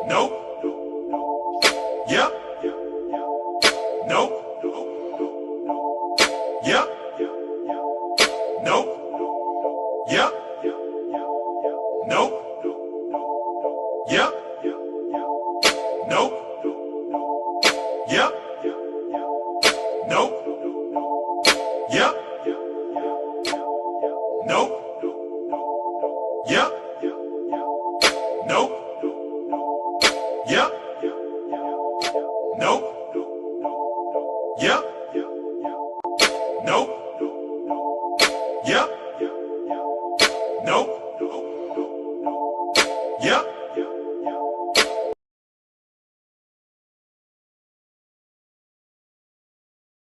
Nope. Yep. Nope. Yep. Nope. Yep. Nope. Yep. Nope. Yep. Nope. Yep. Nope. Yep. Nope. Yep. Nope. Yep. Nope. Yep.